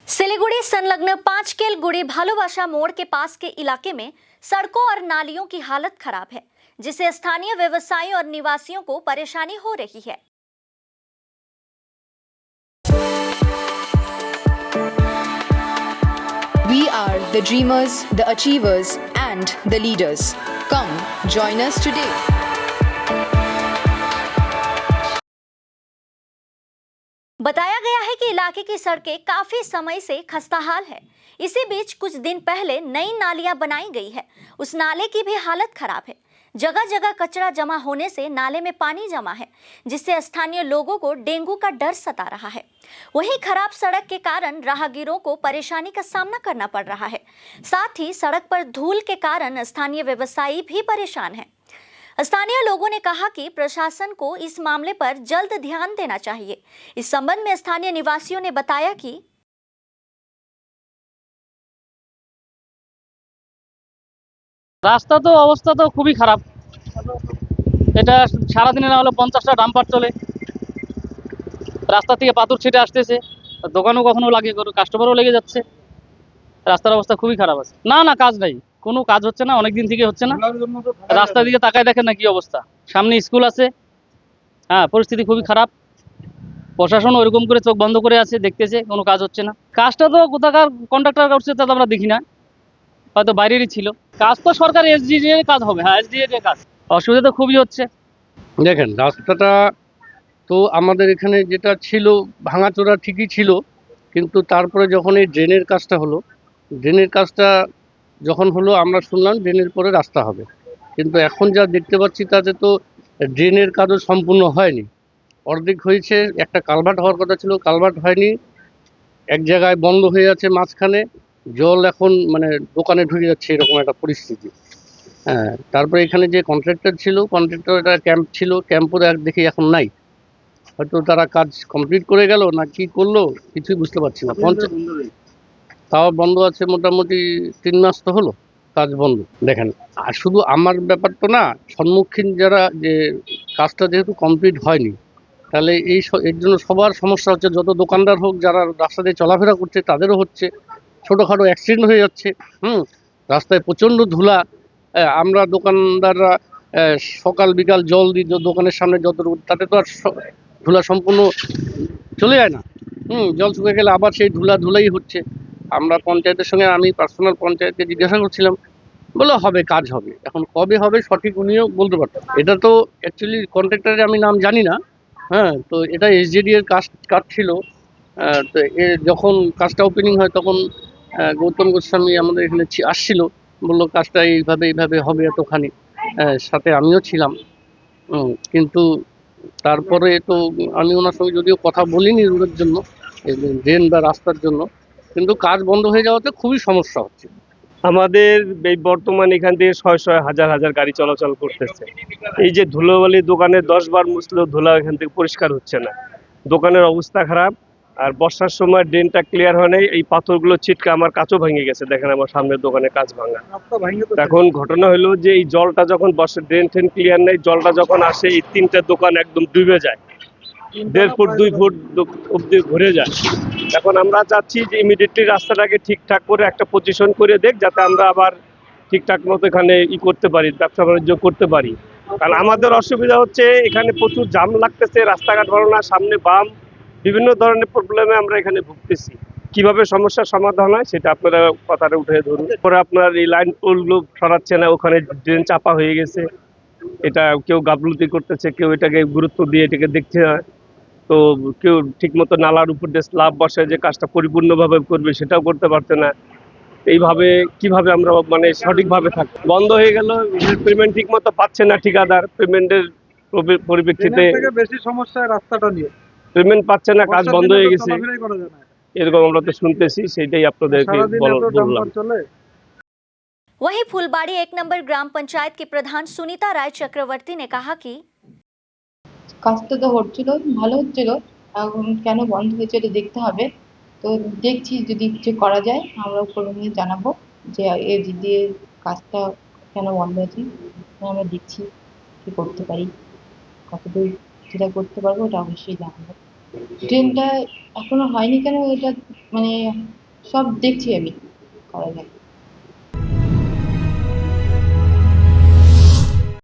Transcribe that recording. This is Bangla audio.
सिलीगुड़ी संलग्न 5 केल गुड़ी भालोबासा मोड़ के पास के इलाके में सड़कों और नालियों की हालत खराब है, जिससे स्थानीय व्यवसायियों और निवासियों को परेशानी हो रही है। We are the dreamers, the achievers, and the leaders. Come, join us today. बताया गया है कि इलाके की सड़कें काफी समय से खस्ताहाल है। इसी बीच कुछ दिन पहले नई नालियां बनाई गई है, उस नाले की भी हालत खराब है। जगह जगह कचरा जमा होने से नाले में पानी जमा है, जिससे स्थानीय लोगों को डेंगू का डर सता रहा है। वहीं खराब सड़क के कारण राहगीरों को परेशानी का सामना करना पड़ रहा है। साथ ही सड़क पर धूल के कारण स्थानीय व्यवसायी भी परेशान हैं। स्थानीय लोगों ने कहा कि प्रशासन को इस मामले पर जल्द ध्यान देना चाहिए। इस संबंध में स्थानीय निवासियों ने बताया कि রাস্তা তো অবস্থা তো খুবই খারাপ। এটা সারাদিনে না হলে 50টা ডাম্পার চলে, রাস্তা থেকে পাথর ছিটে আসতেছে, দোকানও কখনো লাগে, কাস্টমারও লেগে যাচ্ছে। রাস্তার অবস্থা খুবই খারাপ আছে। না না, কাজ নাই, কোনো কাজ হচ্ছে না, অনেক দিন থেকে হচ্ছে না। রাস্তার দিকে তাকায় দেখেন না কি অবস্থা, সামনে স্কুল আছে। হ্যাঁ, পরিস্থিতি খুবই খারাপ। প্রশাসন ওইরকম করে চোখ বন্ধ করে আছে, দেখতেছে, কোনো কাজ হচ্ছে না। কাজটা তো কোথাকার কন্ট্রাক্টর করছে তা তো আমরা দেখি না, হয়তো বাইরেরই ছিল। কাজ তো সরকার এসডিএ কাজ হবে। হ্যাঁ, এসডিএ কাজ। অসুবিধা তো খুবই হচ্ছে। দেখেন, রাস্তাটা তো আমাদের এখানে যেটা ছিল ভাঙাচোরা ঠিকই ছিল, কিন্তু তারপরে যখন এই ড্রেনের কাজটা হলো, ড্রেনের কাজটা যখন হলো আমরা শুনলাম ড্রেনের পরে রাস্তা হবে, কিন্তু এখন যা দেখতে পাচ্ছি তাতে তো ড্রেনের কাজও সম্পূর্ণ হয়নি। অর্ধেক হয়েছে, একটা কালভার্ট হওয়ার কথা ছিল, কালভার্ট হয়নি, এক জায়গায় বন্ধ হয়ে আছে মাঝখানে, জল এখন মানে দোকানে ঢুকে যাচ্ছে, এরকম একটা পরিস্থিতি। হ্যাঁ, তারপরে এখানে যে কন্ট্রাক্টর ছিল, কন্ট্রাক্টরটা ক্যাম্প ছিল, ক্যাম্পও দেখি এখন নাই। হয়তো তারা কাজ কমপ্লিট করে গেল না কি করলো কিছুই বুঝতে পারছি না। তাও বন্ধ আছে মোটামুটি 3 মাস তো হলো কাজ বন্ধ। দেখেন, আর শুধু আমার ব্যাপার তো না, সম্মুখীন যারা, যে কাজটা যেহেতু কমপ্লিট হয়নি, তাহলে এর জন্য সবার সমস্যা হচ্ছে। যত দোকানদার হোক, যারা রাস্তা দিয়ে চলাফেরা করছে তাদেরও হচ্ছে, ছোটোখাটো অ্যাক্সিডেন্ট হয়ে যাচ্ছে। রাস্তায় প্রচণ্ড ধুলা। আমরা দোকানদাররা সকাল বিকাল জল দিই দোকানের সামনে যতটুকু, তাতে তো আর ধুলা সম্পূর্ণ চলে যায় না। জল শুকিয়ে গেলে আবার সেই ধুলাই হচ্ছে। আমরা পঞ্চায়েতের সঙ্গে, আমি পার্সোনাল পঞ্চায়েতকে জিজ্ঞাসা করছিলাম, বলে হবে, কাজ হবে। এখন কবে হবে সঠিক উনিও বলতে পারতেন। এটা তো অ্যাকচুয়ালি কন্ট্রাক্টরের আমি নাম জানি না। হ্যাঁ, তো এটা এসজেডি এর কাজ ছিল। তো যখন কাজটা ওপেনিং হয় তখন গৌতম গোস্বামী আমাদের এখানে আসছিল, বললো কাজটা এইভাবে হবে এতখানি। সাথে আমিও ছিলাম। কিন্তু তারপরে তো আমি ওনার সঙ্গে যদিও কথা বলিনি রোডের জন্য, ড্রেন বা রাস্তার জন্য, কিন্তু কাজ বন্ধ হয়ে যাওয়াতে খুবই সমস্যা হচ্ছে। আমাদের এই বর্তমান এখান থেকে শয় হাজার গাড়ি চলাচল করতেছে। এই যে ধুলোবালি, দোকানে 10 বার মুছলেও ধুলা এখান থেকে পরিষ্কার হচ্ছে না। দোকানের অবস্থা খারাপ। আর বর্ষার সময় ড্রেনটা ক্লিয়ার হয় নাই, এই পাথরগুলো ছিটকে আমার কাঁচও ভেঙে গেছে। দেখেন আমার সামনের দোকানের কাঁচ ভাঙা। এখন ঘটনা হলো যে এই জলটা যখন বর্ষার ড্রেন ক্লিয়ার নেই, জলটা যখন আসে এই 3টা দোকান একদম ডুবে যায়, 1.5 ফুট 2 ফুট অব্দি ভরে যায়। এখন আমরা চাচ্ছি যে ইমিডিয়েটলি রাস্তাটাকে ঠিকঠাক করে একটা পজিশন করে দেখ, যাতে আমরা আবার ঠিকঠাক মতো এখানে করতে পারি, ব্যবসা বাণিজ্য করতে পারি। কারণ আমাদের অসুবিধা হচ্ছে এখানে প্রচুর জাম লাগতেছে, রাস্তাঘাট ভালো না, সামনে বাম, বিভিন্ন ধরনের প্রবলেমে আমরা এখানে ভুগতেছি। কিভাবে সমস্যার সমাধান হয় সেটা আপনারা কথাটা উঠে ধরুন। পরে আপনার এই লাইন পোলগুলো সরাচ্ছে না, ওখানে ড্রেন চাপা হয়ে গেছে। এটা কেউ গাফলতি করতেছে, কেউ এটাকে গুরুত্ব দিয়ে এটাকে দেখছে না। তো কেউ ঠিকমতো নালার উপর দিয়ে স্ল্যাব বসায় যে কাজটা পরিপূর্ণভাবে করবে সেটাও করতে পারছে না। এইভাবে কিভাবে আমরা মানে সঠিকভাবে থাকবো? বন্ধ হয়ে গেল, পেমেন্ট ঠিক মতো পাচ্ছে না ঠিকাদার, পেমেন্টের পরিপ্রেক্ষিতে বেশি সমস্যা রাস্তাটা নিয়ে পেমেন্ট পাচ্ছে না, কাজ বন্ধ হয়ে গেছে, এরকম আমরা তো শুনতেছি। সেটাই আপনাদেরকে বললাম। वहीं फुलबाड़ी 1 नंबर ग्राम पंचायत की प्रधान सुनीता राय चक्रवर्ती ने कहा कि কাজটা তো হচ্ছিল, ভালো হচ্ছিল, এখন কেন বন্ধ হয়েছে এটা দেখতে হবে। তো দেখছি যদি কিছু করা যায় আমরা উপরে নিয়ে জানাবো যে এই দিয়ে কাজটা কেন বন্ধ হয়েছে। আমরা দেখছি কি করতে পারি, কতদূর যেটা করতে পারবো ওটা অবশ্যই জানাবো। ট্রেনটা এখনো হয়নি কেন, এটা মানে সব দেখছি আমি করা যায়।